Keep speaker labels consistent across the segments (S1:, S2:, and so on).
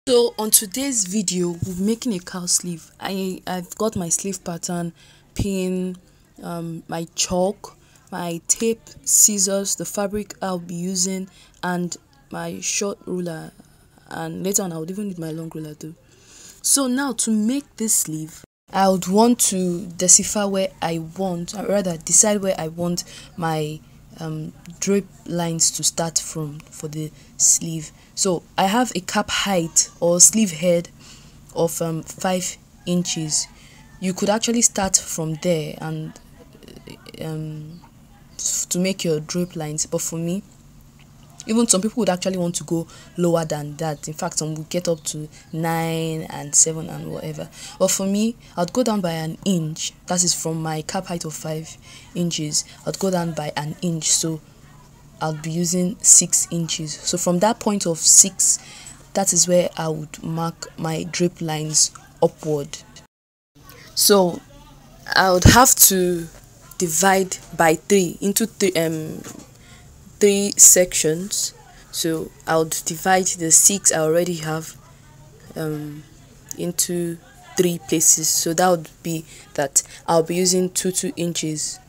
S1: So on today's video, we're making a cowl sleeve. I've got my sleeve pattern, pin, my chalk, my tape, scissors, the fabric I'll be using, and my short ruler. And later on, I would even need my long ruler too. So now to make this sleeve, I would want to decipher where I want, or rather decide where I want my drape lines to start from for the sleeve. So I have a cap height or sleeve head of 5 inches. You could actually start from there and to make your drape lines, but for me, even some people would actually want to go lower than that. In fact, some would get up to 9 and 7 and whatever. But for me, I'd go down by an inch. That is from my cap height of 5 inches. I'd go down by an inch. So I'll be using 6 inches. So from that point of 6, that is where I would mark my drape lines upward. So I would have to divide by 3 into 3 sections. So I would divide the 6 I already have into 3 places. So that would be that I'll be using 2 inches.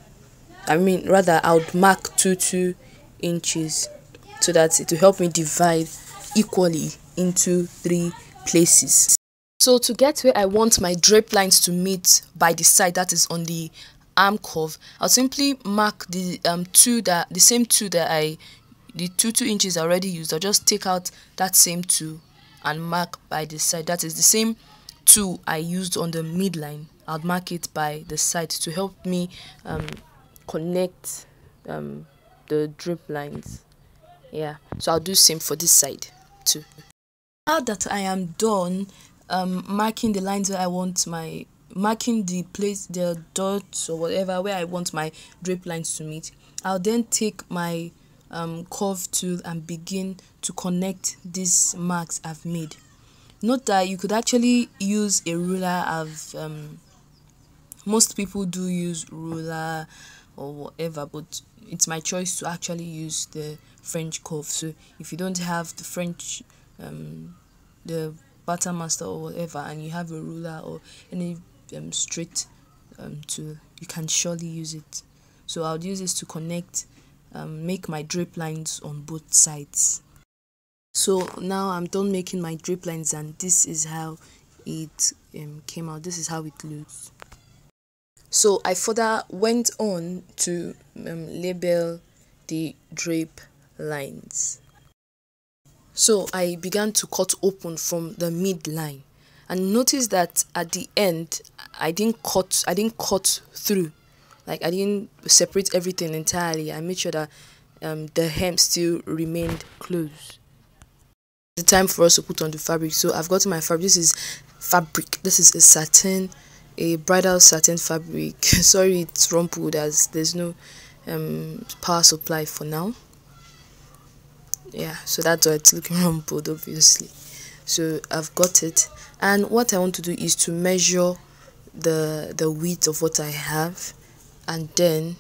S1: I mean, rather, I would mark 2 inches so that it will help me divide equally into 3 places. So to get where I want my drape lines to meet by the side, that is on the arm curve, I'll simply mark the same 2 that the 2 inches I already used. I'll just take out that same 2 and mark by the side. That is the same 2 I used on the midline. I'll mark it by the side to help me connect the drape lines. Yeah, so I'll do same for this side too. Now that I am done marking the lines where I want marking the dots or whatever where I want my drape lines to meet, I'll then take my curve tool and begin to connect these marks I've made. Note that you could actually use a ruler. Most people do use ruler or whatever, but it's my choice to actually use the French curve. So if you don't have the French the pattern master or whatever, and you have a ruler or any straight tool, you can surely use it. So I'll use this to connect make my drape lines on both sides. So now I'm done making my drape lines, and this is how it came out. This is how it looks. So I further went on to label the drape lines. So I began to cut open from the midline, and notice that at the end I didn't cut through, like I didn't separate everything entirely. I made sure that the hem still remained closed. The time for us to put on the fabric. So I've got my fabric. This is fabric. This is a satin, a bridal satin fabric. Sorry, it's rumpled as there's no power supply for now. Yeah, so that's why it's looking rumpled, obviously. So I've got it, and what I want to do is to measure the width of what I have, and then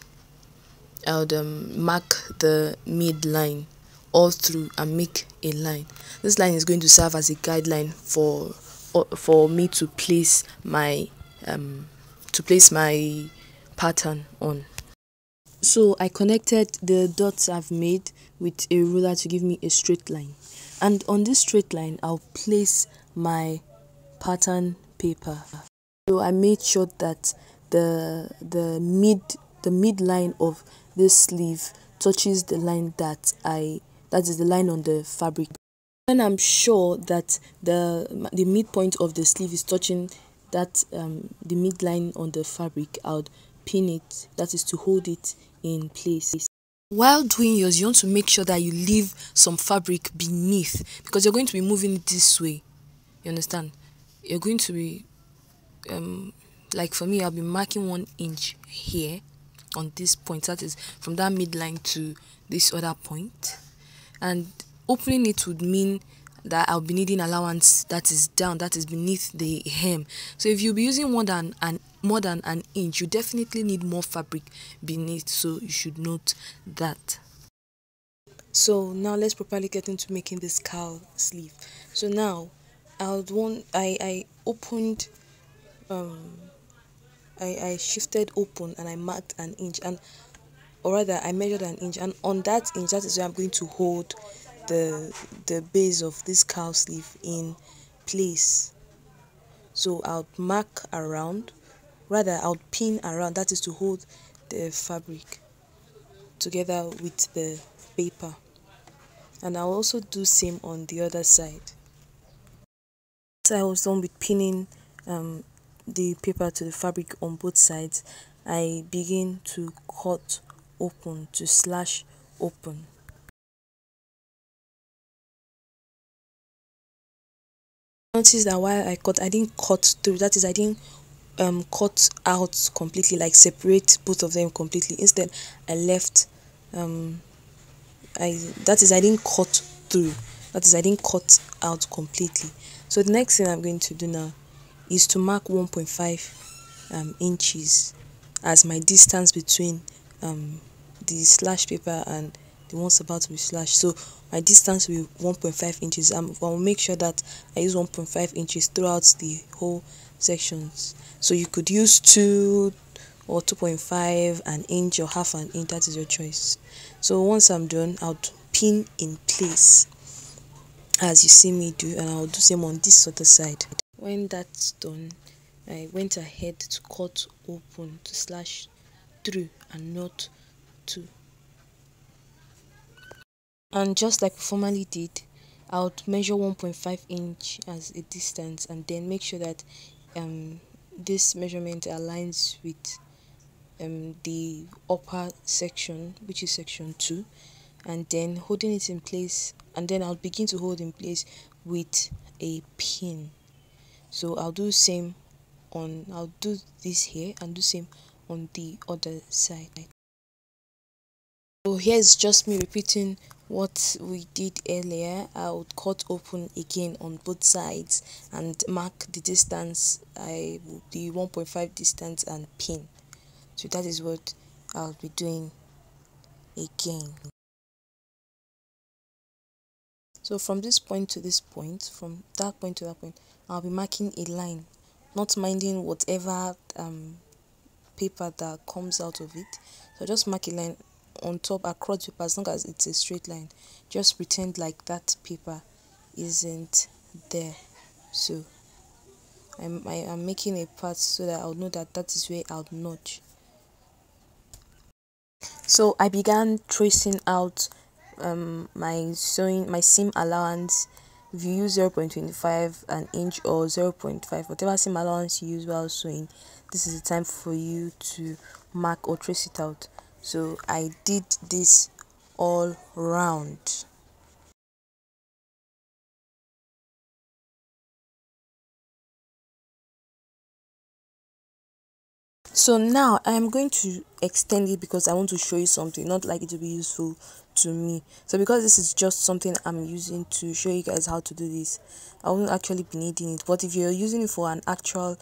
S1: I would mark the midline all through and make a line. This line is going to serve as a guideline for me to place my pattern on. So I connected the dots I've made with a ruler to give me a straight line, and on this straight line I'll place my pattern paper. So I made sure that the midline of this sleeve touches the line that is the line on the fabric. When I'm sure that the midpoint of the sleeve is touching that the midline on the fabric, I would pin it, that is to hold it in place. While doing yours, you want to make sure that you leave some fabric beneath, because you're going to be moving it this way. You understand? You're going to be like for me, I'll be marking 1 inch here on this point, that is from that midline to this other point, and opening it would mean that I'll be needing allowance that is down, that is beneath the hem. So if you'll be using more than an inch, you definitely need more fabric beneath, so you should note that. So now let's properly get into making this cowl sleeve. So now I opened, I shifted open and I marked an inch, and or rather I measured an inch, and on that inch, that is where I'm going to hold the base of this cowl sleeve in place. So I'll mark around, rather I'll pin around, that is to hold the fabric together with the paper. And I'll also do same on the other side. So I was done with pinning the paper to the fabric on both sides, I begin to cut open, to slash open. Notice that while I didn't cut through, that is, I didn't cut out completely, like separate both of them completely. Instead, I left I that is, I didn't cut through, that is, I didn't cut out completely. So the next thing I'm going to do now is to mark 1.5 inches as my distance between the slash paper and the ones about to be slashed. So my distance will be 1.5 inches. I'll make sure that I use 1.5 inches throughout the whole sections. So you could use 2 or 2.5, an inch or half an inch, that is your choice. So once I'm done, I'll pin in place as you see me do, and I'll do same on this other side. When that's done, I went ahead to cut open, to slash through and not to. And just like we formerly did, I would measure 1.5 inch as a distance, and then make sure that this measurement aligns with the upper section, which is section 2, and then holding it in place, and then I'll begin to hold in place with a pin. So I'll do this here and do same on the other side. So here's just me repeating what we did earlier. I would cut open again on both sides and mark the distance, the 1.5 distance, and pin. So that is what I'll be doing again. So from this point to this point, from that point to that point, I'll be marking a line, not minding whatever paper that comes out of it. So just mark a line on top across paper, as long as it's a straight line. Just pretend like that paper isn't there. So I'm making a path so that I'll know that that is where I'll notch. So I began tracing out my seam allowance. If you use 0.25 an inch or 0.5, whatever seam allowance you use while sewing, this is the time for you to mark or trace it out. So I did this all round. So now I'm going to extend it because I want to show you something, not like it will be useful to me. So because this is just something I'm using to show you guys how to do this, I won't actually be needing it. But if you're using it for an actual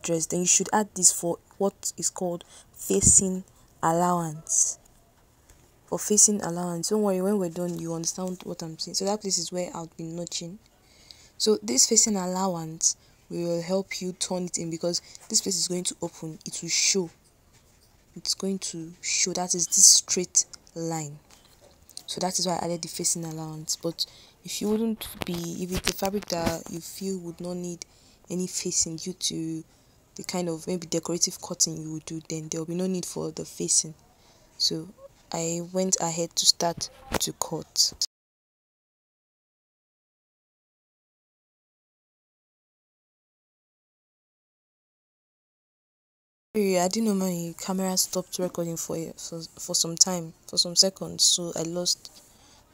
S1: dress, then you should add this for what is called facing allowance. For facing allowance, don't worry, when we're done you understand what I'm saying. So that place is where I'll be notching. So this facing allowance will help you turn it in, because this place is going to open, it will show, it's going to show, that is this straight line. So that is why I added the facing allowance. But if it's a fabric that you feel would not need any facing due to the kind of maybe decorative cutting you would do, then there will be no need for the facing. So I went ahead to start to cut. Sorry, I didn't know my camera stopped recording for some time, for some seconds, so I lost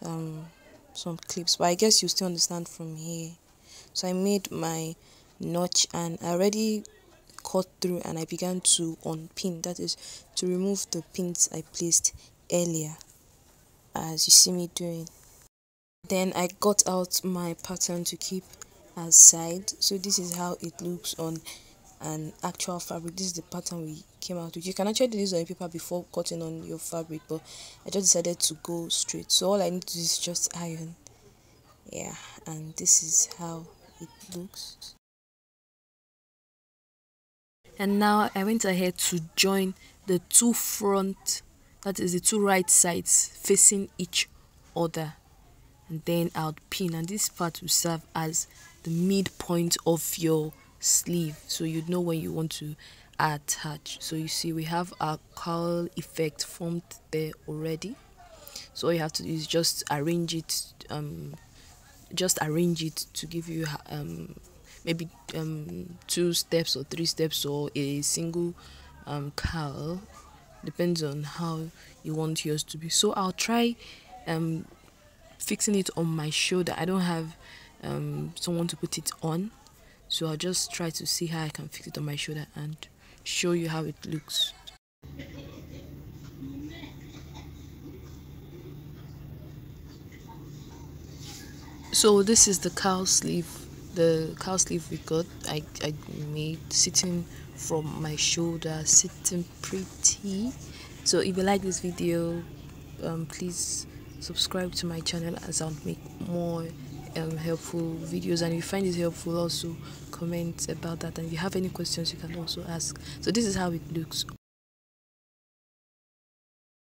S1: some clips, but I guess you still understand from here. So I made my notch and I already cut through, and I began to unpin, that is to remove the pins I placed earlier, as you see me doing. Then I got out my pattern to keep aside. So this is how it looks on an actual fabric. This is the pattern we came out with. You can actually do this on paper before cutting on your fabric, but I just decided to go straight. So all I need to do is just iron. Yeah, and this is how it looks. And now I went ahead to join the two front, that is the two right sides facing each other, and then I'll pin, and this part will serve as the midpoint of your sleeve, so you know when you want to attach. So you see we have our cowl effect formed there already, so all you have to do is just arrange it to give you maybe 2 steps or 3 steps or a single cowl, depends on how you want yours to be. So I'll try fixing it on my shoulder. I don't have someone to put it on, so I'll just try to see how I can fix it on my shoulder and show you how it looks. So this is the cowl sleeve, we got. I made sitting from my shoulder, sitting pretty. So if you like this video, please subscribe to my channel, as I'll make more helpful videos. And if you find it helpful, also comment about that. And if you have any questions, you can also ask. So this is how it looks.